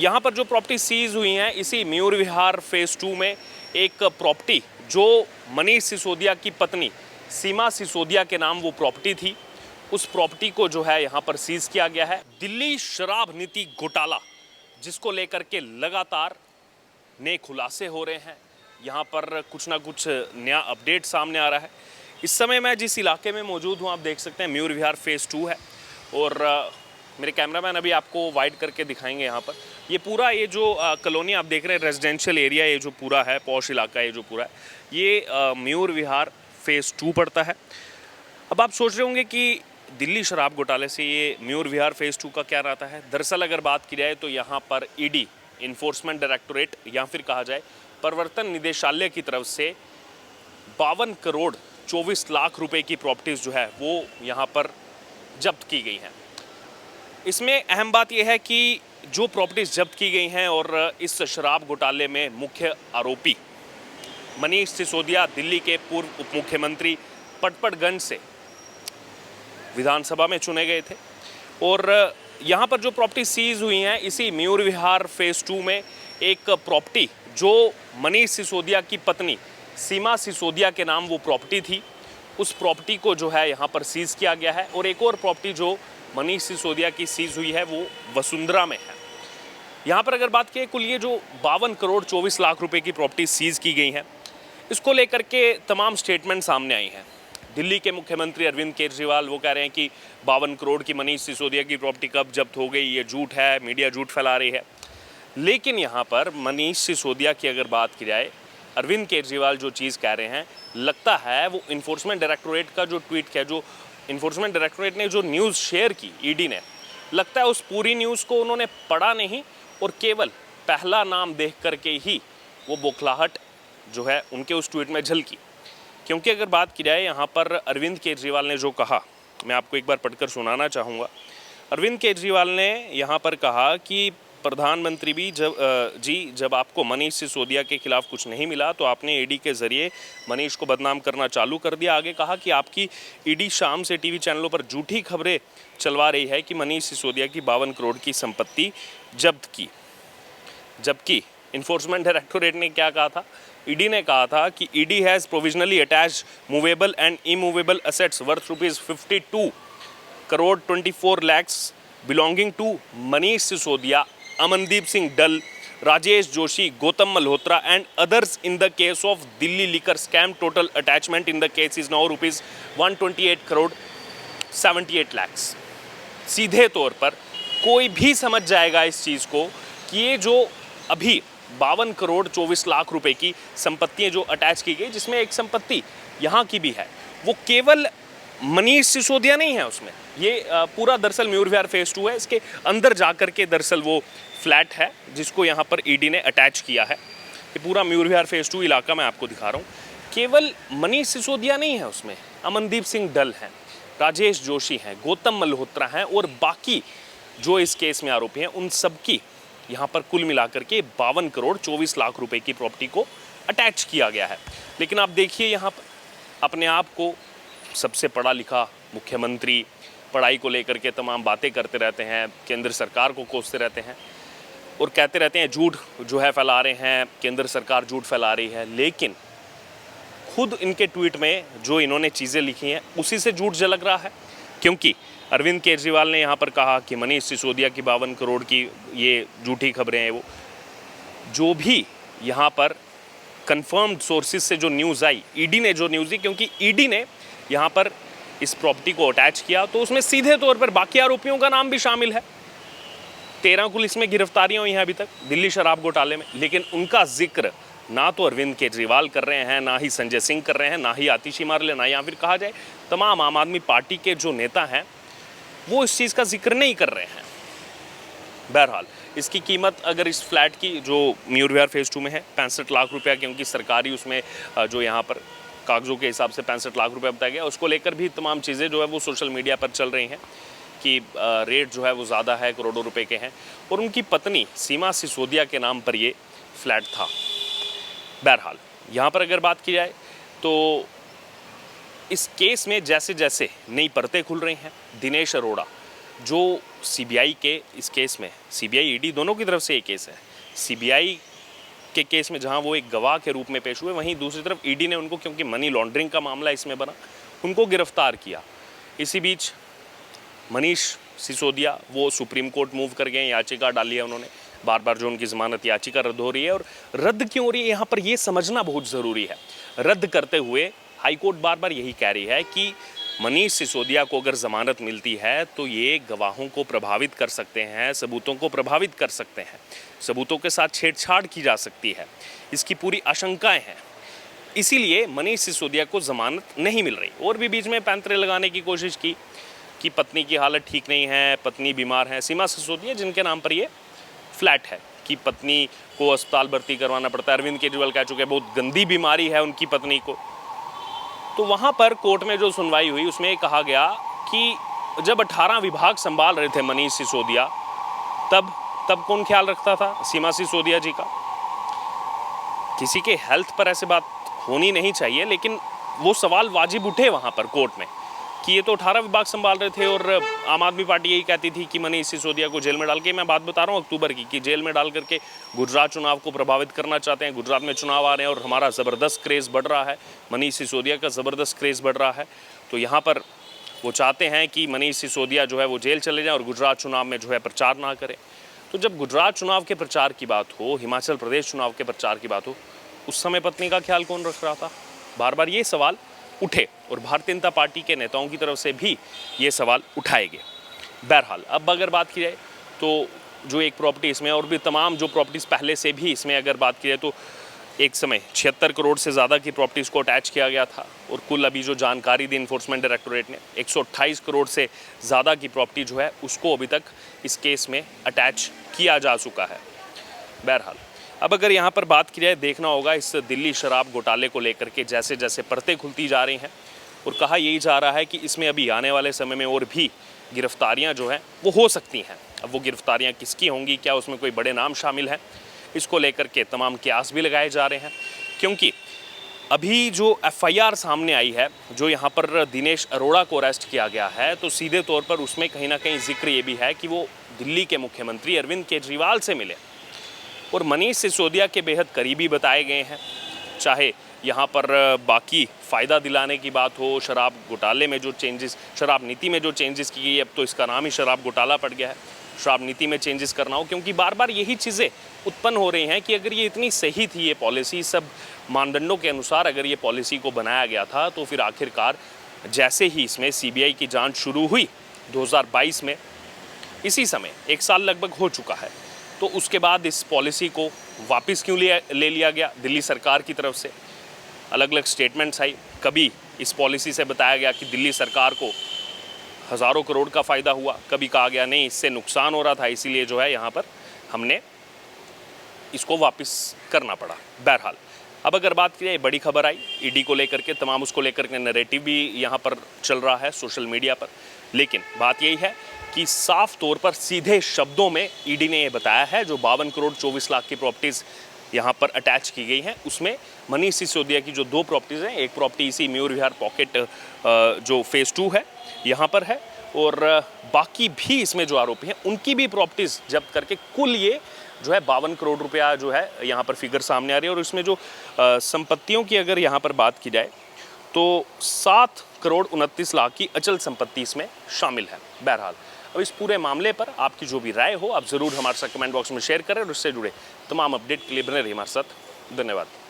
यहाँ पर जो प्रॉपर्टी सीज हुई हैं इसी मयूर विहार फेज 2 में एक प्रॉपर्टी जो मनीष सिसोदिया की पत्नी सीमा सिसोदिया के नाम वो प्रॉपर्टी थी, उस प्रॉपर्टी को जो है यहाँ पर सीज किया गया है। दिल्ली शराब नीति घोटाला जिसको लेकर के लगातार नए खुलासे हो रहे हैं, यहाँ पर कुछ ना कुछ नया अपडेट सामने आ रहा है। इस समय मैं जिस इलाके में मौजूद हूँ आप देख सकते हैं मयूर विहार फेज 2 है और मेरे कैमरामैन अभी आपको वाइड करके दिखाएंगे। यहाँ पर ये जो कॉलोनी आप देख रहे हैं, रेजिडेंशियल एरिया ये जो पूरा है, पॉश इलाका ये जो पूरा है, ये मयूर विहार फेज़ 2 पड़ता है। अब आप सोच रहे होंगे कि दिल्ली शराब घोटाले से ये मयूर विहार फेज़ 2 का क्या रहता है। दरअसल अगर बात की जाए तो यहाँ पर ईडी, इन्फोर्समेंट डायरेक्टोरेट या फिर कहा जाए प्रवर्तन निदेशालय की तरफ से 52 करोड़ 24 लाख रुपए की प्रॉपर्टीज़ जो है वो यहाँ पर जब्त की गई हैं। इसमें अहम बात यह है कि जो प्रॉपर्टीज़ जब्त की गई हैं और इस शराब घोटाले में मुख्य आरोपी मनीष सिसोदिया दिल्ली के पूर्व उप मुख्यमंत्री पटपड़गंज से विधानसभा में चुने गए थे और यहाँ पर जो प्रॉपर्टी सीज हुई हैं इसी मयूर विहार फेज़ 2 में एक प्रॉपर्टी जो मनीष सिसोदिया की पत्नी सीमा सिसोदिया के नाम वो प्रॉपर्टी थी, उस प्रॉपर्टी को जो है यहाँ पर सीज किया गया है। और एक और प्रॉपर्टी जो मनीष सिसोदिया की सीज हुई है वो वसुंधरा में है। यहाँ पर अगर बात की कुल ये जो 52 करोड़ 24 लाख रुपए की प्रॉपर्टी सीज की गई है, इसको लेकर के तमाम स्टेटमेंट सामने आई हैं। दिल्ली के मुख्यमंत्री अरविंद केजरीवाल वो कह रहे हैं कि 52 करोड़ की मनीष सिसोदिया की प्रॉपर्टी कब जब्त हो गई, ये झूठ है, मीडिया झूठ फैला रही है। लेकिन यहाँ पर मनीष सिसोदिया की अगर बात की जाए, अरविंद केजरीवाल जो चीज़ कह रहे हैं, लगता है वो इन्फोर्समेंट डायरेक्टोरेट का जो ट्वीट किया, जो इन्फोर्समेंट डायरेक्टोरेट ने जो न्यूज़ शेयर की ईडी ने, लगता है उस पूरी न्यूज़ को उन्होंने पढ़ा नहीं और केवल पहला नाम देख करके ही वो बौखलाहट जो है उनके उस ट्वीट में झलकी। क्योंकि अगर बात की जाए यहाँ पर अरविंद केजरीवाल ने जो कहा, मैं आपको एक बार पढ़कर सुनाना चाहूँगा। अरविंद केजरीवाल ने यहाँ पर कहा कि प्रधानमंत्री भी जब आपको मनीष सिसोदिया के खिलाफ कुछ नहीं मिला तो आपने ईडी के ज़रिए मनीष को बदनाम करना चालू कर दिया। आगे कहा कि आपकी ईडी शाम से टीवी चैनलों पर झूठी खबरें चलवा रही है कि मनीष सिसोदिया की 52 करोड़ की संपत्ति जब्त की, जबकि इन्फोर्समेंट डायरेक्टोरेट ने क्या कहा था, ईडी ने कहा था कि ED has provisionally attached movable and immovable assets worth ₹52 crore 24 lakhs belonging to Manish Sisodia, Amandeep Singh Dhall, Rajesh Joshi, Gautam Malhotra and others in the case of Delhi liquor scam. Total attachment in the case is now ₹128 crore 78 lakhs. सीधे तौर पर कोई भी समझ जाएगा इस चीज़ को कि ये जो अभी 52 करोड़ 24 लाख रुपए की संपत्तियाँ जो अटैच की गई, जिसमें एक संपत्ति यहाँ की भी है, वो केवल मनीष सिसोदिया नहीं है उसमें। ये पूरा दरअसल मयूर विहार फेज़ 2 है, इसके अंदर जाकर के दरअसल वो फ्लैट है जिसको यहाँ पर ईडी ने अटैच किया है। ये पूरा मयूर विहार फेज़ 2 इलाका मैं आपको दिखा रहा हूँ। केवल मनीष सिसोदिया नहीं है उसमें, अमनदीप सिंह डल हैं, राजेश जोशी हैं, गौतम मल्होत्रा हैं और बाकी जो इस केस में आरोपी हैं उन सबकी यहाँ पर कुल मिलाकर के 52 करोड़ 24 लाख रुपए की प्रॉपर्टी को अटैच किया गया है। लेकिन आप देखिए यहाँ पर अपने आप को सबसे पढ़ा लिखा मुख्यमंत्री, पढ़ाई को लेकर के तमाम बातें करते रहते हैं, केंद्र सरकार को कोसते रहते हैं और कहते रहते हैं झूठ जो है फैला रहे हैं, केंद्र सरकार झूठ फैला रही है। लेकिन खुद इनके ट्वीट में जो इन्होंने चीज़ें लिखी हैं उसी से झूठ झलक रहा है। क्योंकि अरविंद केजरीवाल ने यहाँ पर कहा कि मनीष सिसोदिया की 52 करोड़ की ये झूठी खबरें हैं। वो जो भी यहाँ पर कंफर्म्ड सोर्सेज से जो न्यूज़ आई, ईडी ने जो न्यूज़ दी, क्योंकि ईडी ने यहाँ पर इस प्रॉपर्टी को अटैच किया तो उसमें सीधे तौर पर बाकी आरोपियों का नाम भी शामिल है। 13 कुल इसमें गिरफ्तारियां हुई हैं अभी तक दिल्ली शराब घोटाले में, लेकिन उनका जिक्र ना तो अरविंद केजरीवाल कर रहे हैं, ना ही संजय सिंह कर रहे हैं, ना ही आतिशी मारले, ना या फिर कहा जाए तमाम आम आदमी पार्टी के जो नेता हैं वो इस चीज़ का जिक्र नहीं कर रहे हैं। बहरहाल इसकी कीमत अगर इस फ्लैट की जो मयूर विहार फेज़ 2 में है 65 लाख रुपया, क्योंकि सरकारी उसमें जो यहाँ पर कागजों के हिसाब से 65 लाख रुपए बताया गया, उसको लेकर भी तमाम चीज़ें जो है वो सोशल मीडिया पर चल रही हैं कि रेट जो है वो ज़्यादा है, करोड़ों रुपए के हैं और उनकी पत्नी सीमा सिसोदिया के नाम पर ये फ्लैट था। बहरहाल यहाँ पर अगर बात की जाए तो इस केस में जैसे जैसे नई परतें खुल रही हैं, दिनेश अरोड़ा जो सीबीआई के इस केस में, सीबीआई ईडी दोनों की तरफ से ये केस है, सीबीआई के केस में जहां वो एक गवाह के रूप में पेश हुए, वहीं दूसरी तरफ ईडी ने उनको, क्योंकि मनी लॉन्ड्रिंग का मामला इसमें बना, उनको गिरफ्तार किया। इसी बीच मनीष सिसोदिया वो सुप्रीम कोर्ट मूव कर गए, याचिका डाली है उन्होंने, बार बार जो उनकी ज़मानत याचिका रद्द हो रही है। और रद्द क्यों हो रही है यहाँ पर ये समझना बहुत ज़रूरी है। रद्द करते हुए हाईकोर्ट बार बार यही कह रही है कि मनीष सिसोदिया को अगर ज़मानत मिलती है तो ये गवाहों को प्रभावित कर सकते हैं, सबूतों को प्रभावित कर सकते हैं, सबूतों के साथ छेड़छाड़ की जा सकती है, इसकी पूरी आशंकाएं हैं। इसीलिए मनीष सिसोदिया को ज़मानत नहीं मिल रही। और भी बीच में पैंतरे लगाने की कोशिश की कि पत्नी की हालत ठीक नहीं है, पत्नी बीमार है, सीमा सिसोदिया जिनके नाम पर ये फ्लैट है, कि पत्नी को अस्पताल भर्ती करवाना पड़ता है। अरविंद केजरीवाल कह चुके हैं बहुत गंदी बीमारी है उनकी पत्नी को। तो वहाँ पर कोर्ट में जो सुनवाई हुई उसमें कहा गया कि जब 18 विभाग संभाल रहे थे मनीष सिसोदिया, तब कौन ख्याल रखता था? सीमा सिसोदिया जी का। किसी के हेल्थ पर ऐसे बात होनी नहीं चाहिए, लेकिन वो सवाल वाजिब उठे वहाँ पर कोर्ट में कि ये तो 18 विभाग संभाल रहे थे। और आम आदमी पार्टी यही कहती थी कि मनीष सिसोदिया को जेल में डाल के, मैं बात बता रहा हूँ अक्टूबर की, कि जेल में डाल करके गुजरात चुनाव को प्रभावित करना चाहते हैं। गुजरात में चुनाव आ रहे हैं और हमारा ज़बरदस्त क्रेज़ बढ़ रहा है, मनीष सिसोदिया का ज़बरदस्त क्रेज़ बढ़ रहा है। तो यहाँ पर वो चाहते हैं कि मनीष सिसोदिया जो है वो जेल चले जाएँ और गुजरात चुनाव में जो है प्रचार ना करें। तो जब गुजरात चुनाव के प्रचार की बात हो, हिमाचल प्रदेश चुनाव के प्रचार की बात हो, उस समय पत्नी का ख्याल कौन रख रहा था? बार बार ये सवाल उठे और भारतीय जनता पार्टी के नेताओं की तरफ से भी ये सवाल उठाए गए। बहरहाल अब अगर बात की जाए तो जो एक प्रॉपर्टी इसमें, और भी तमाम जो प्रॉपर्टीज़ पहले से भी इसमें अगर बात की जाए तो एक समय 76 करोड़ से ज़्यादा की प्रॉपर्टीज़ को अटैच किया गया था। और कुल अभी जो जानकारी दी इन्फोर्समेंट डायरेक्टोरेट ने, 128 करोड़ से ज़्यादा की प्रॉपर्टी जो है उसको अभी तक इस केस में अटैच किया जा चुका है। बहरहाल अब अगर यहाँ पर बात की जाए, देखना होगा इस दिल्ली शराब घोटाले को लेकर के जैसे जैसे परतें खुलती जा रही हैं, और कहा यही जा रहा है कि इसमें अभी आने वाले समय में और भी गिरफ्तारियाँ जो हैं वो हो सकती हैं। अब वो गिरफ्तारियाँ किसकी होंगी, क्या उसमें कोई बड़े नाम शामिल हैं, इसको लेकर के तमाम कयास भी लगाए जा रहे हैं। क्योंकि अभी जो FIR सामने आई है, जो यहाँ पर दिनेश अरोड़ा को अरेस्ट किया गया है, तो सीधे तौर पर उसमें कहीं ना कहीं जिक्र ये भी है कि वो दिल्ली के मुख्यमंत्री अरविंद केजरीवाल से मिले और मनीष सिसोदिया के बेहद करीबी बताए गए हैं। चाहे यहाँ पर बाकी फ़ायदा दिलाने की बात हो, शराब घोटाले में जो चेंजेस, शराब नीति में जो चेंजेस की गई, अब तो इसका नाम ही शराब घोटाला पड़ गया है, शराब नीति में चेंजेस करना हो, क्योंकि बार बार यही चीज़ें उत्पन्न हो रही हैं कि अगर ये इतनी सही थी, ये पॉलिसी सब मानदंडों के अनुसार अगर ये पॉलिसी को बनाया गया था, तो फिर आखिरकार जैसे ही इसमें CBI की जाँच शुरू हुई 2022 में, इसी समय 1 साल लगभग हो चुका है, तो उसके बाद इस पॉलिसी को वापस क्यों ले लिया गया दिल्ली सरकार की तरफ से? अलग अलग स्टेटमेंट्स आई। कभी इस पॉलिसी से बताया गया कि दिल्ली सरकार को हज़ारों करोड़ का फ़ायदा हुआ, कभी कहा गया नहीं इससे नुकसान हो रहा था, इसीलिए जो है यहाँ पर हमने इसको वापस करना पड़ा। बहरहाल अब अगर बात की जाए, बड़ी खबर आई ईडी को लेकर के, तमाम उसको लेकर के नैरेटिव भी यहाँ पर चल रहा है सोशल मीडिया पर, लेकिन बात यही है कि साफ तौर पर सीधे शब्दों में ईडी ने ये बताया है, जो 52 करोड़ 24 लाख की प्रॉपर्टीज़ यहाँ पर अटैच की गई हैं, उसमें मनीष सिसोदिया की जो 2 प्रॉपर्टीज़ हैं, एक प्रॉपर्टी इसी मयूर विहार पॉकेट जो फेज़ 2 है यहाँ पर है, और बाकी भी इसमें जो आरोपी हैं उनकी भी प्रॉपर्टीज़ जब्त करके कुल ये जो है 52 करोड़ रुपया जो है यहाँ पर फिगर सामने आ रही है। और इसमें जो संपत्तियों की अगर यहाँ पर बात की जाए तो 7 करोड़ 29 लाख की अचल संपत्ति इसमें शामिल है। बहरहाल अब इस पूरे मामले पर आपकी जो भी राय हो आप ज़रूर हमारे साथ कमेंट बॉक्स में शेयर करें, और उससे जुड़े तमाम अपडेट के लिए बने रहिए हमारे साथ। धन्यवाद।